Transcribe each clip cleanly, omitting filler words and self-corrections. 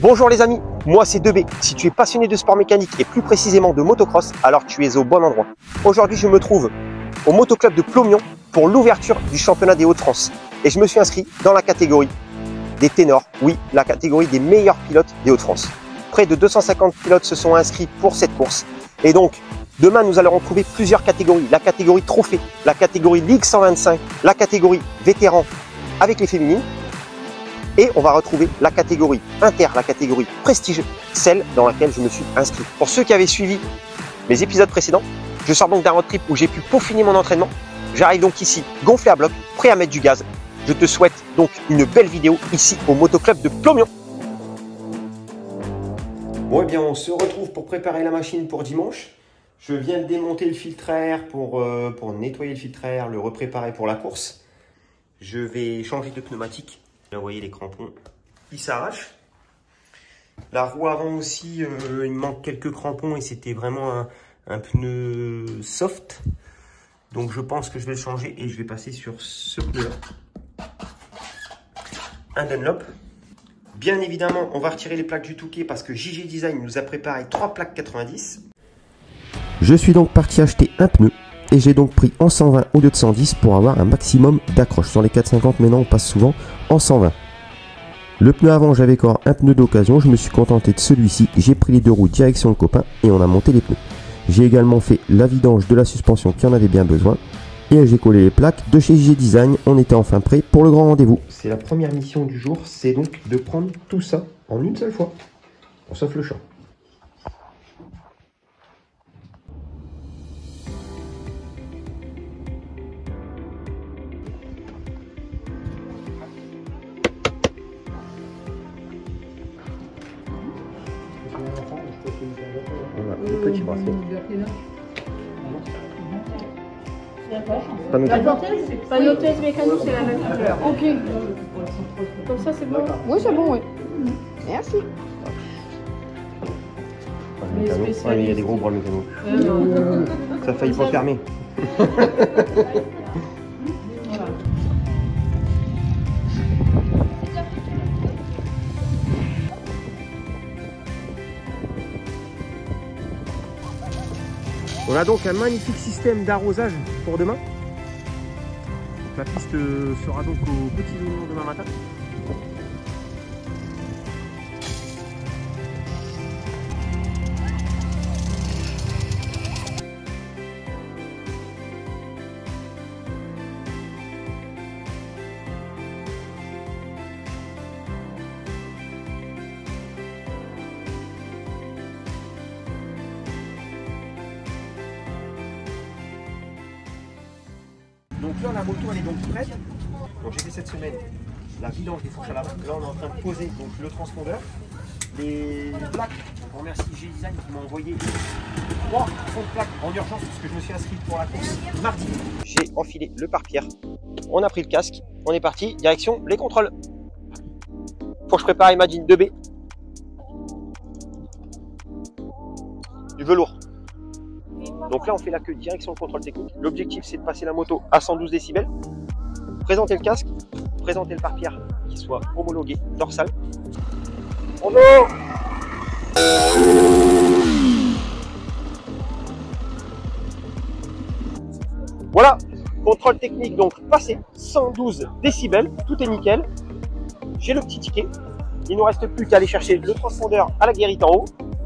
Bonjour les amis, moi c'est 2B. Si tu es passionné de sport mécanique et plus précisément de motocross, alors tu es au bon endroit. Aujourd'hui je me trouve au motoclub de Plomion pour l'ouverture du championnat des Hauts-de-France. Et je me suis inscrit dans la catégorie des ténors, oui, la catégorie des meilleurs pilotes des Hauts-de-France. Près de 250 pilotes se sont inscrits pour cette course. Et donc, demain nous allons retrouver plusieurs catégories. La catégorie trophée, la catégorie Ligue 125, la catégorie vétéran avec les féminines. Et on va retrouver la catégorie inter, la catégorie prestige, celle dans laquelle je me suis inscrit. Pour ceux qui avaient suivi mes épisodes précédents, je sors donc d'un road trip où j'ai pu peaufiner mon entraînement. J'arrive donc ici gonflé à bloc, prêt à mettre du gaz. Je te souhaite donc une belle vidéo ici au motoclub de Plomion. Bon, eh bien, on se retrouve pour préparer la machine pour dimanche. Je viens de démonter le filtre à air pour nettoyer le filtre à air, le repréparer pour la course. Je vais changer de pneumatique. Là, vous voyez les crampons, ils s'arrachent. La roue avant aussi, il me manque quelques crampons et c'était vraiment un pneu soft. Donc je pense que je vais le changer et je vais passer sur ce pneu-là. Un Dunlop. Bien évidemment, on va retirer les plaques du Touquet parce que JG Design nous a préparé 3 plaques 90. Je suis donc parti acheter un pneu. Et j'ai donc pris en 120 au lieu de 110 pour avoir un maximum d'accroche. Sur les 450 maintenant on passe souvent en 120. Le pneu avant j'avais encore un pneu d'occasion, je me suis contenté de celui-ci. J'ai pris les deux roues direction le copain et on a monté les pneus. J'ai également fait la vidange de la suspension qui en avait bien besoin. Et j'ai collé les plaques de chez JG Design. On était enfin prêt pour le grand rendez-vous. C'est la première mission du jour, c'est donc de prendre tout ça en une seule fois. Bon, sauf le champ. Voilà, le petit bracelet. Panothèse mécanique, c'est la même couleur. Ok. Comme ça, c'est bon? Oui, c'est bon, oui. Merci. Ah, mais il y a des gros bras mécano. Ça a failli pas fermer. On a donc un magnifique système d'arrosage pour demain. La piste sera donc au petit oignon demain matin. Donc là, la moto, elle est donc prête. Donc j'ai fait cette semaine la vidange des fourches à la main. Là, on est en train de poser donc, le transpondeur. Les plaques, on remercie JG Design qui m'a envoyé 3 fonds de plaques en urgence parce que je me suis inscrit pour la course mardi. J'ai enfilé le pare-pierre, on a pris le casque, on est parti, direction les contrôles. Faut que je prépare Imagine 2B. Du velours. Donc là, on fait la queue direction le contrôle technique. L'objectif, c'est de passer la moto à 112 décibels, présenter le casque, présenter le pare-pierre qui soit homologué dorsal. Bonjour. Voilà, contrôle technique donc passé, 112 décibels, tout est nickel. J'ai le petit ticket. Il ne nous reste plus qu'à aller chercher le transpondeur à la guérite en haut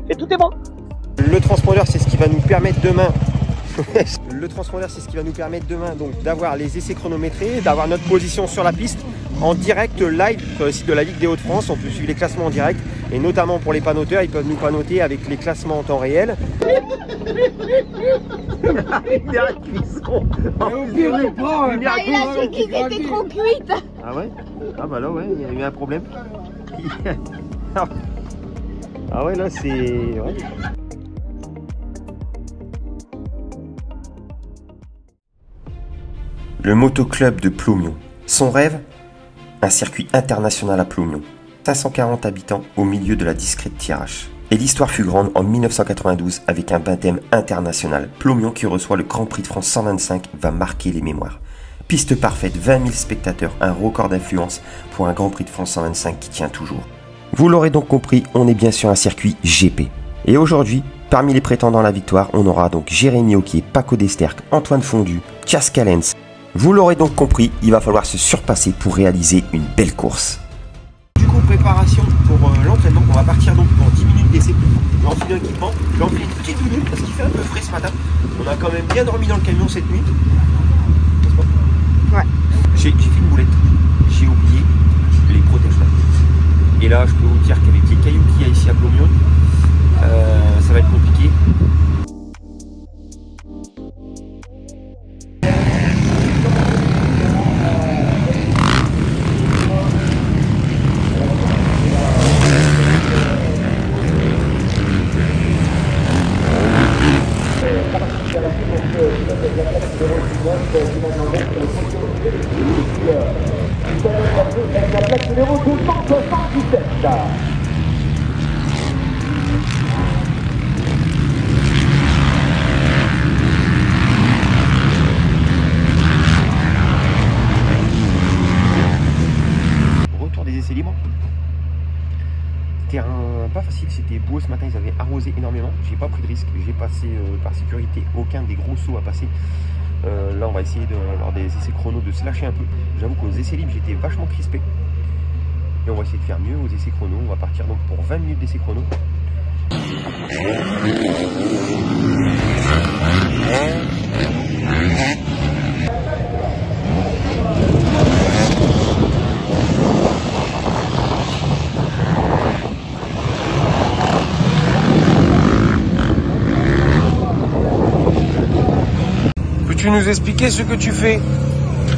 et tout est bon. Le transpondeur, c'est ce qui va nous permettre demain. Le transpondeur, c'est ce qui va nous permettre demain donc d'avoir les essais chronométrés, d'avoir notre position sur la piste en direct live sur le site de la Ligue des Hauts-de-France. On peut suivre les classements en direct et notamment pour les panoteurs, ils peuvent nous panoter avec les classements en temps réel. Il a su qu'ils étaient trop cuites. Ah ouais? Ah bah là ouais, il y a eu un problème. Ah ouais, là c'est... Ouais. Le motoclub de Plomion. Son rêve? Un circuit international à Plomion. 540 habitants au milieu de la discrète Thiérache. Et l'histoire fut grande en 1992 avec un baptême international. Plomion qui reçoit le Grand Prix de France 125 va marquer les mémoires. Piste parfaite, 20 000 spectateurs, un record d'influence pour un Grand Prix de France 125 qui tient toujours. Vous l'aurez donc compris, on est bien sur un circuit GP. Et aujourd'hui, parmi les prétendants à la victoire, on aura donc Jérémy Oquier, Paco Desterck, Antoine Fondu, Chas Callens. Vous l'aurez donc compris, il va falloir se surpasser pour réaliser une belle course. Du coup, préparation pour l'entraînement. On va partir donc pour 10 minutes d'essai. J'enfile l'équipement, j'enfile une petite doudoune parce qu'il fait un peu frais ce matin. On a quand même bien dormi dans le camion cette nuit. Ouais. J'ai fait une boulette. J'ai oublié les protège-lames. Et là, je peux vous dire qu'avec les cailloux qu'il y a ici à Plomion, ça va être compliqué. Retour des essais libres. Terrain pas facile, c'était beau ce matin, ils avaient arrosé énormément. J'ai pas pris de risque, j'ai passé par sécurité aucun des gros sauts à passer. Là on va essayer lors des essais chrono de se lâcher un peu. J'avoue qu'aux essais libres j'étais vachement crispé. Et on va essayer de faire mieux aux essais chrono. On va partir donc pour 20 minutes d'essais chrono. Peux-tu nous expliquer ce que tu fais?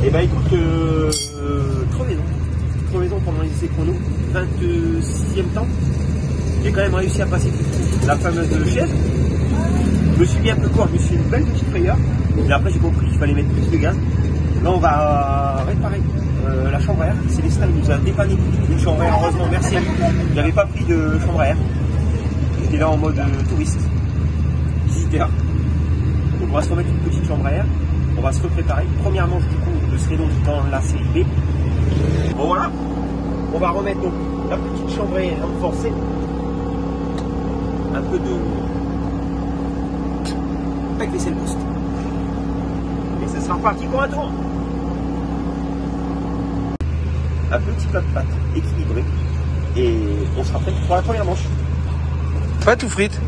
Eh ben écoute, crevaison pendant les essais chrono, 26e temps. J'ai quand même réussi à passer la fameuse chaise. Je me suis mis un peu court, je me suis fait une belle petite frayeur. Et après j'ai compris qu'il fallait mettre plus de gaz. Là on va réparer la chambre à air. Célestin il nous a dépanné une chambre à air, heureusement, merci à lui. J'avais pas pris de chambre à air. J'étais là en mode touriste, visiteur. Donc on va se remettre une petite chambre à air. On va se repréparer. Première manche du coup, je serai donc dans la série B. Bon voilà. On va remettre donc la petite chambre à air renforcée. Un peu de pack vaisselle boost. Et ce sera reparti pour un tour. Un petit plat de pâtes équilibré. Et on sera prêt pour la première manche. Pâte ou frites?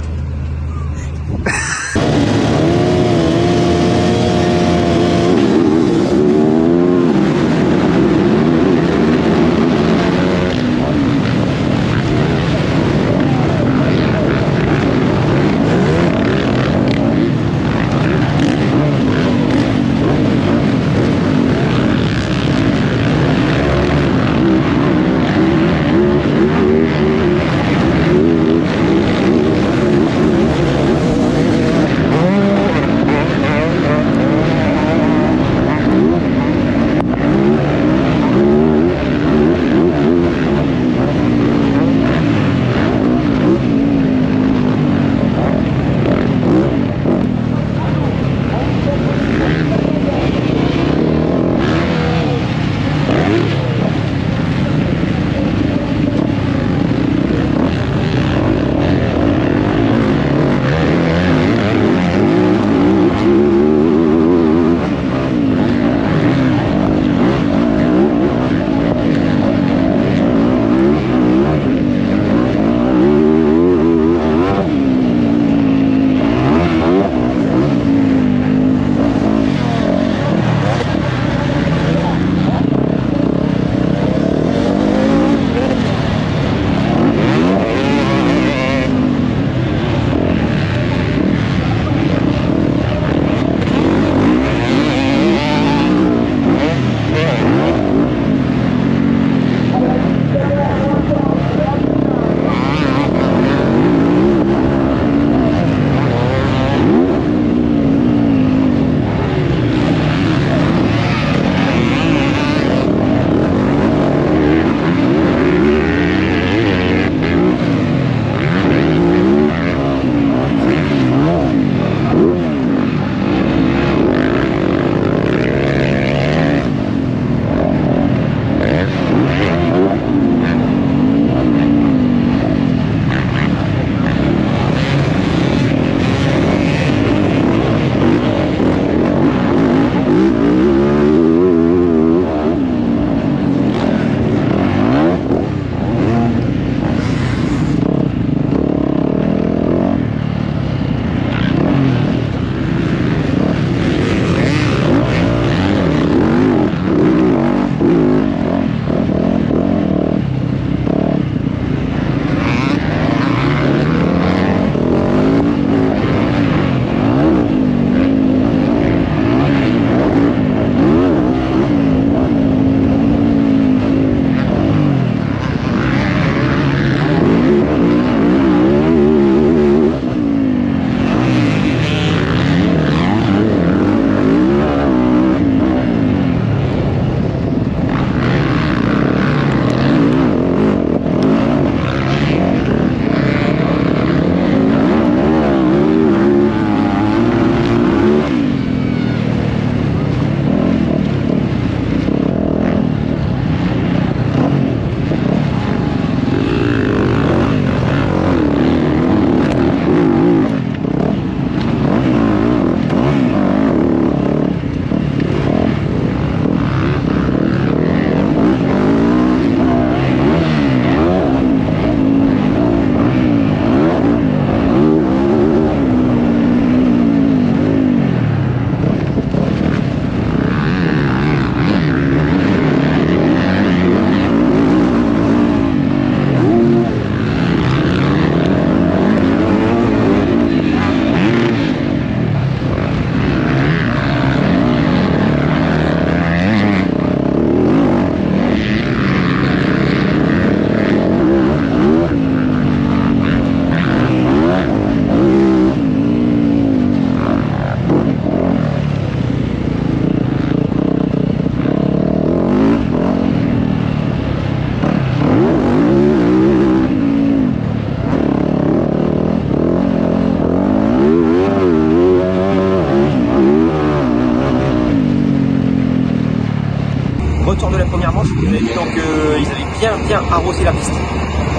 bien arrosé la piste.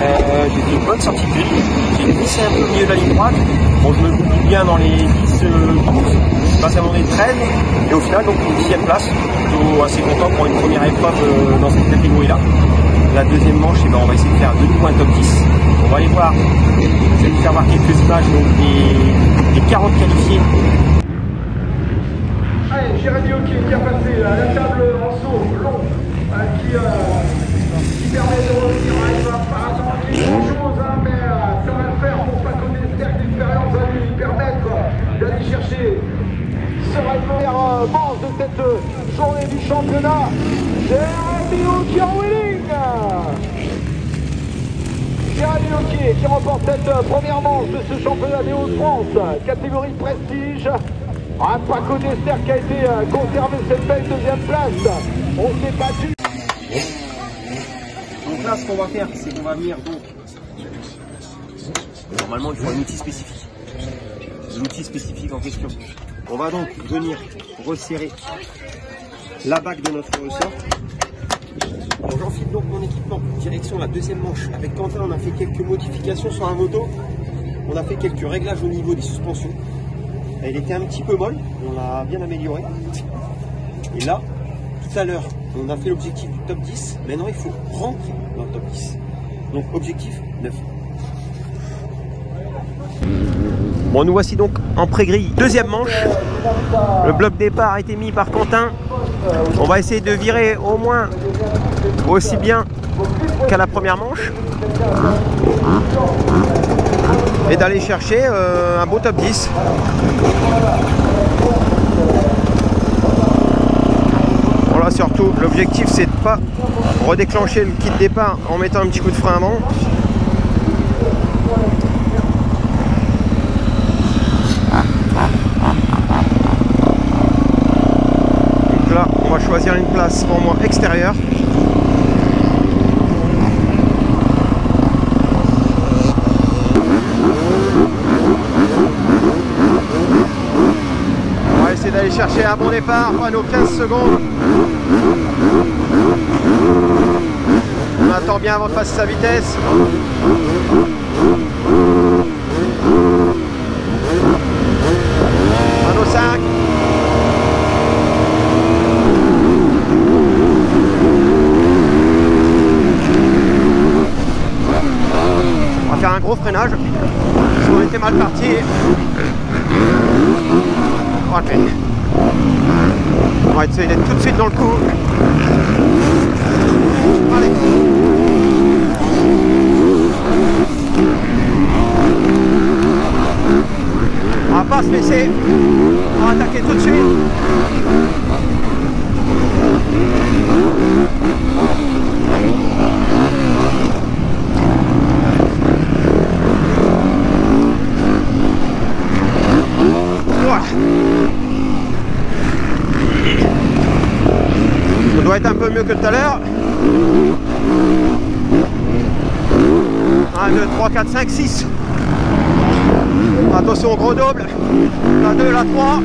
J'ai fait une bonne sortie de grille, j'ai glissé un peu au milieu de la ligne droite. Bon, je me coupe bien dans les 10 courses, je passe à mon 13 et au final donc une 10e place, plutôt assez content pour une première épreuve dans cette catégorie-là. La deuxième manche, eh ben, on va essayer de faire de nouveau un top 10. On va aller voir, je vais vous faire voir quelques images donc, des 40 qualifiés. Allez, Jérémy Hockey qui a passé à la table en saut long, qui permet de revenir. Il va pas attendre grand chose, hein, mais ça va le faire pour Paco Destec. L'expérience va lui permettre d'aller chercher ce première manche de cette journée du championnat. Jérémy Hockey en wheeling. Jérémy Hockey qui remporte cette première manche de ce championnat des Hauts-de-France, catégorie prestige. Paco Destec qui a été conservé cette belle deuxième place. On s'est battu. Donc là, ce qu'on va faire, c'est qu'on va venir donc. Normalement, il faut un outil spécifique. L'outil spécifique en question. On va donc venir resserrer la bague de notre ressort. J'enfile donc mon équipement, direction la deuxième manche. Avec Quentin, on a fait quelques modifications sur la moto. On a fait quelques réglages au niveau des suspensions. Elle était un petit peu molle, on l'a bien améliorée. Et là, tout à l'heure, on a fait l'objectif du top 10. Maintenant, il faut rentrer dans le top 10. Donc, objectif 9. Bon, nous voici donc en pré-grille. Deuxième manche. Le bloc départ a été mis par Quentin. On va essayer de virer au moins aussi bien qu'à la première manche. Et d'aller chercher un beau top 10. Voilà, surtout, l'objectif c'est de ne pas redéclencher le kit départ en mettant un petit coup de frein avant. Donc là, on va choisir une place pour moi extérieure. D'aller chercher un bon départ à nos 15 secondes. On attend bien avant de passer sa vitesse. À nos 5. On va faire un gros freinage parce qu'on était mal parti. Okay. On va essayer d'être tout de suite dans le coup. Allez. On va pas se laisser. On va attaquer tout de suite. Ça doit être un peu mieux que tout à l'heure. 1, 2, 3, 4, 5, 6. Attention au gros double. La 2, la 3.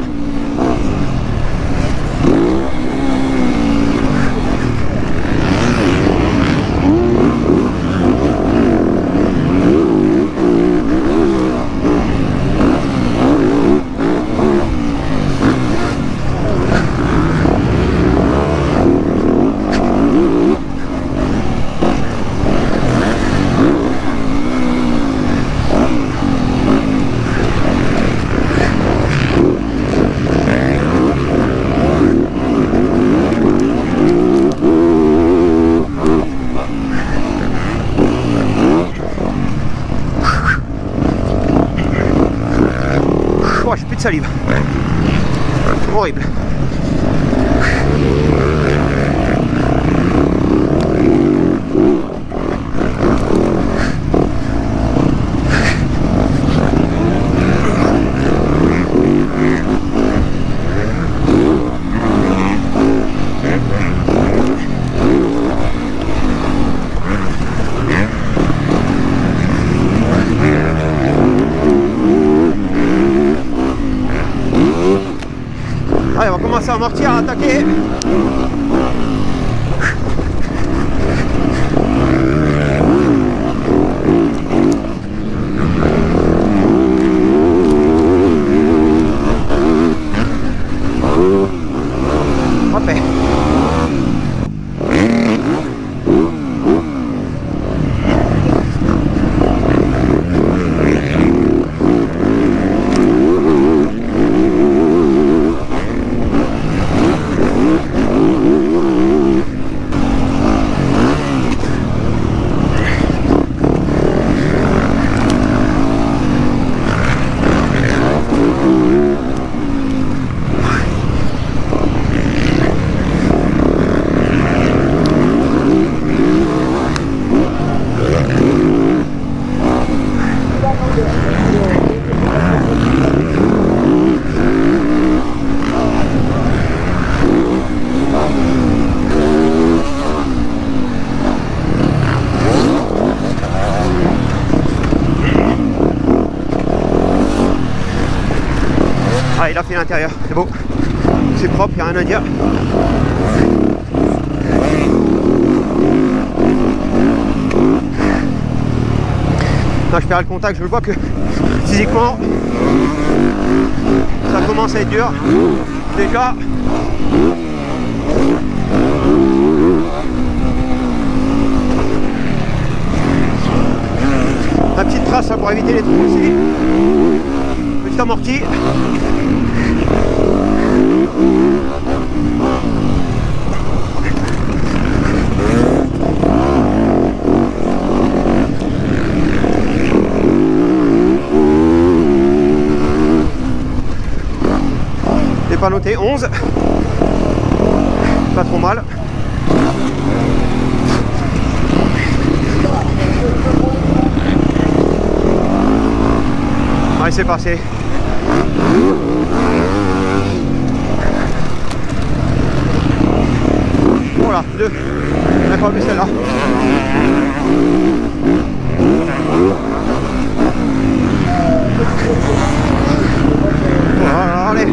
Oh, j'ai plus de salive. Horrible. Allez, on va commencer à amortir, à attaquer. Ah, il a fait l'intérieur, c'est beau, c'est propre, il n'y a rien à dire. Non, je perds le contact, je vois que physiquement ça commence à être dur déjà. La petite trace pour éviter les trous aussi. Petit amorti. J'ai pas noté 11. Pas trop mal. Allez, c'est passé. Voilà, 2. On a pas vu celle-là. Voilà, allez.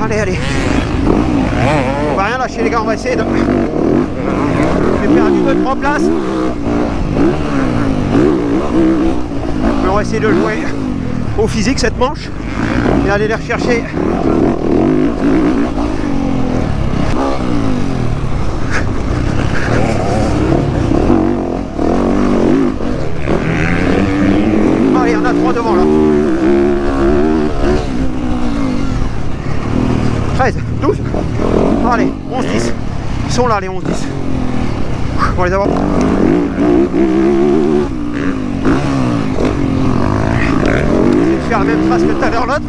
Allez, allez. On va rien lâcher les gars, on va essayer de... J'ai perdu 2-3 places. Mais on va essayer de jouer au physique cette manche et aller les rechercher. Allez, on a 3 devant là. 13, 12. Allez, 11, 10. Ils sont là les 11, 10. On va les avoir. Je vais faire la même trace que tout à l'heure l'autre.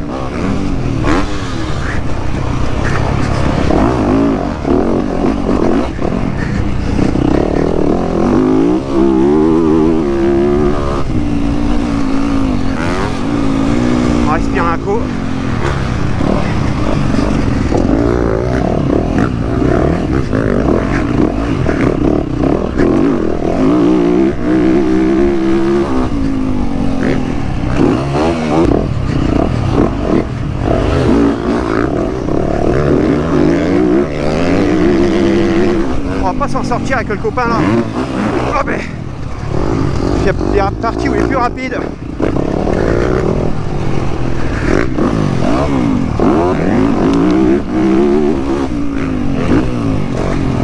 On va respirer un coup. S'en sortir avec le copain là. Oh ben, il y a des parties où il est plus rapide.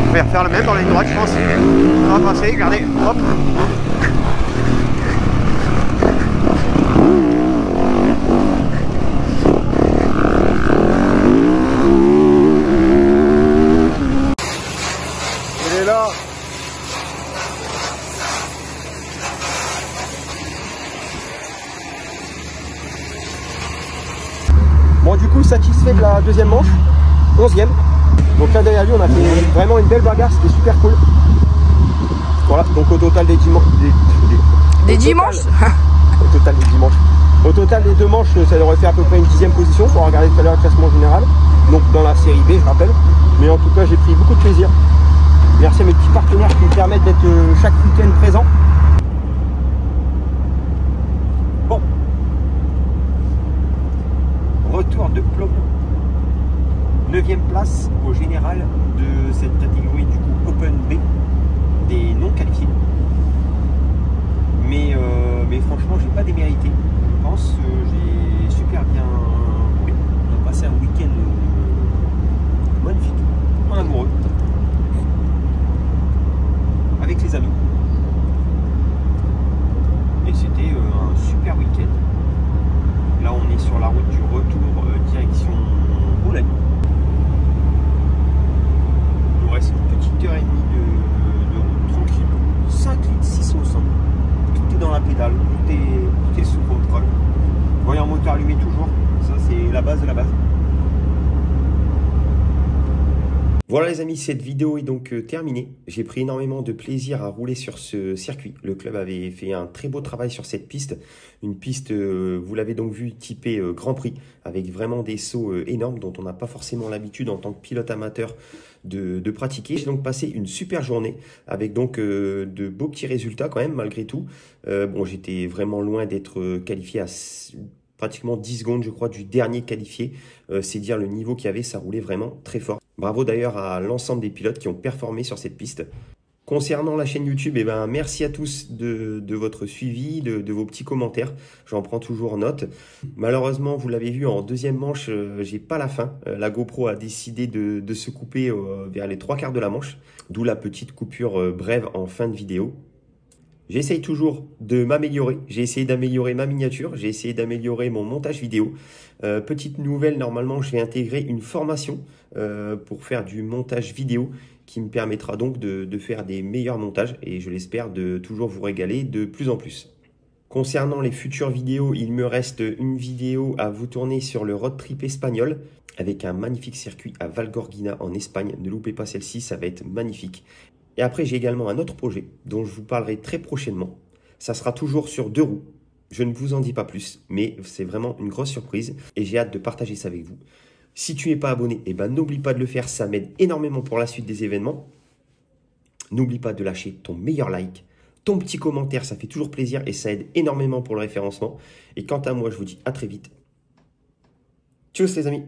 On va refaire le même dans la ligne droite, je pense. On va passer, regardez, hop. Bon, du coup, satisfait de la deuxième manche, 11e. Donc là derrière lui, on a fait vraiment une belle bagarre, c'était super cool. Voilà, donc au total des dimanches. Des dimanches. Au total des dimanches. Au total des 2 manches, ça aurait fait à peu près une 10e position. Il faut regarder tout à l'heure le classement général. Donc dans la série B, je rappelle. Mais en tout cas, j'ai pris beaucoup de plaisir. Merci à mes petits partenaires qui me permettent d'être chaque week-end présent. Bon. Retour de Plomb. 9e place au général de cette catégorie du coup Open B des non qualifiés. Mais franchement, j'ai pas démérité. Je pense que j'ai super bien roulé. On a passé un week-end magnifique, en amoureux, avec les amis. Et c'était un super week-end. Là, on est sur la route du retour direction Boulogne. Il nous reste une petite heure et demie de route tranquille. 5 litres 6 au 100. Tout est dans la pédale, tout est sous contrôle. Voyant moteur allumé toujours. Ça, c'est la base de la base. Voilà les amis, cette vidéo est donc terminée. J'ai pris énormément de plaisir à rouler sur ce circuit. Le club avait fait un très beau travail sur cette piste. Une piste, vous l'avez donc vu, typée Grand Prix, avec vraiment des sauts énormes dont on n'a pas forcément l'habitude en tant que pilote amateur de pratiquer. J'ai donc passé une super journée avec donc de beaux petits résultats quand même malgré tout. Bon, j'étais vraiment loin d'être qualifié à pratiquement 10 secondes, je crois, du dernier qualifié. C'est dire le niveau qu'il y avait, ça roulait vraiment très fort. Bravo d'ailleurs à l'ensemble des pilotes qui ont performé sur cette piste. Concernant la chaîne YouTube, eh ben, merci à tous de votre suivi, de vos petits commentaires. J'en prends toujours note. Malheureusement, vous l'avez vu en deuxième manche, j'ai pas la fin. La GoPro a décidé de se couper vers les 3/4 de la manche, d'où la petite coupure brève en fin de vidéo. J'essaye toujours de m'améliorer. J'ai essayé d'améliorer ma miniature. J'ai essayé d'améliorer mon montage vidéo. Petite nouvelle, normalement, je vais intégrer une formation pour faire du montage vidéo qui me permettra donc de faire des meilleurs montages et je l'espère de toujours vous régaler de plus en plus. Concernant les futures vidéos, il me reste une vidéo à vous tourner sur le road trip espagnol avec un magnifique circuit à Valgorguina en Espagne. Ne loupez pas celle-ci, ça va être magnifique. Et après, j'ai également un autre projet dont je vous parlerai très prochainement. Ça sera toujours sur 2 roues. Je ne vous en dis pas plus, mais c'est vraiment une grosse surprise et j'ai hâte de partager ça avec vous. Si tu n'es pas abonné, eh ben, n'oublie pas de le faire, ça m'aide énormément pour la suite des événements. N'oublie pas de lâcher ton meilleur like, ton petit commentaire, ça fait toujours plaisir et ça aide énormément pour le référencement. Et quant à moi, je vous dis à très vite. Tchuss les amis!